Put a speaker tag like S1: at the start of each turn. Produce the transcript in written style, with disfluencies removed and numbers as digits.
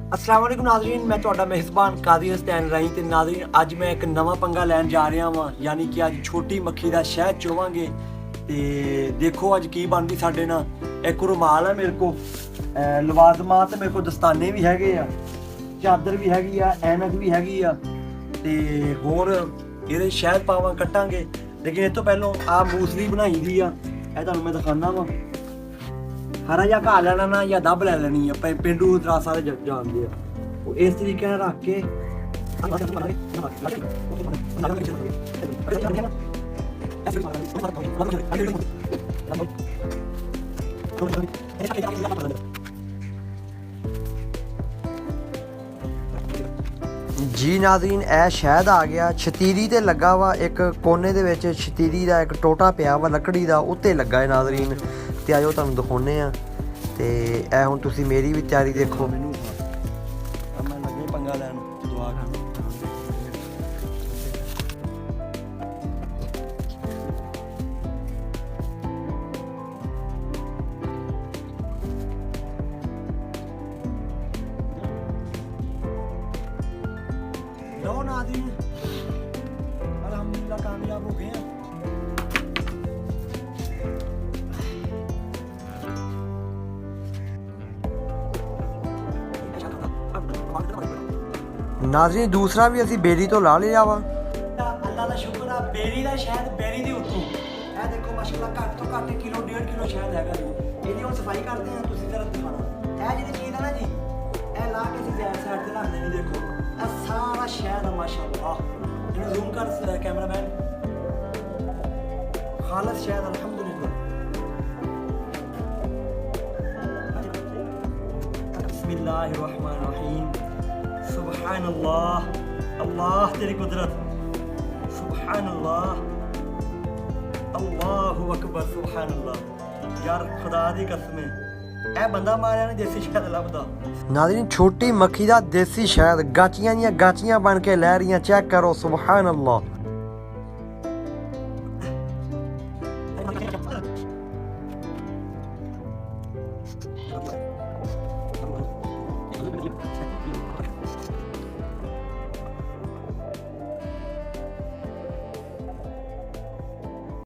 S1: अस्सलाम वालेकुम नाज़रीन, मैं तुहाडा मेज़बान कादिर हसनैन राही ते नाज़रीन अज मैं एक नवा पंगा लैन जा रहा वां, यानी कि अज छोटी मक्खी दा शहद चोवांगे। ते देखो अज की बनदी साडे नाल। एक रुमाल है मेरे को, लवाजमात मेरे को दस्ताने भी हैगे आ, चादर भी हैगी आ, ऐनक भी हैगी आ ते होर इहदे शहद पावां कट्टांगे। लेकिन इस तो पहलों आ मूसली बनाई दी आ, ਇਹ ਤੁਹਾਨੂੰ मैं दिखाना वा। हरा या घा लेना ना या दब ले लेनी है, पेंडू तरा सारे जानते हैं। वो इस तरीके ਨਾਲ ਰੱਖ ਕੇ जी नाज़रीन ए शहद आ गया, छतीरी ते लगा वा, एक कोने दे विच छतीरी दा एक टोटा पिया वा लकड़ी दा, उत्ते लगा है नाज़रीन। ते आयो तुहानूं दिखाउने आ ते ए हुण तुसीं मेरी भी तैयारी देखो। मैनूं मैं लगे पंगा लैन दुआ कर। लो नाज़रीन अल्हम्दुलिल्लाह कामयाब हो गए हैं। नाज़रीन दूसरा भी असी बेरी तो ला लिया वा। अल्लाह दा शुक्र है, बेरी दा शहद बेरी दे उत्तों ए देखो माशाल्लाह घट तो घट किलो 1.5 किलो शहद हैगा जी। ਇਹਦੀ ਹੁਣ ਸਫਾਈ ਕਰਦੇ ਆ, ਤੁਸੀਂ ਜ਼ਰਾ ਦਿਖਾਣਾ ਇਹ ਜਿਹੜੀ ਚੀਜ਼ ਹੈ ਨਾ ਜੀ, ਇਹ ਲਾ ਕੇ ਅਸੀਂ ਸਾਈਡ ਤੇ ਰੱਖ ਦੇਣੀ। ਦੇਖੋ ਇਹ ਸਾਰਾ ਸ਼ਹਿਦ ਹੈ ਮਾਸ਼ਾਅल्लाह। ਇਹਨੂੰ ਜ਼ੂਮ ਕਰ ਕੈਮਰਾਮੈਨ, ਖਾਲਸ ਸ਼ਹਿਦ अल्हम्दुलिल्लाह। बिस्मिल्लाहिर्रहमानिर्रहीम, सुबहान अल्लाह, अल्लाह तेरी कुदरत, सुबहान अल्लाह, अल्लाहु अकबर, सुबहान अल्लाह। यार खुदा दी कसम है ए बंदा मारिया ने देसी शहद लभदा। नाज़रीन छोटी मक्खी दा देसी शहद गाचियां दियां गाचियां बन के लै रही, चेक करो, सुबहान अल्लाह।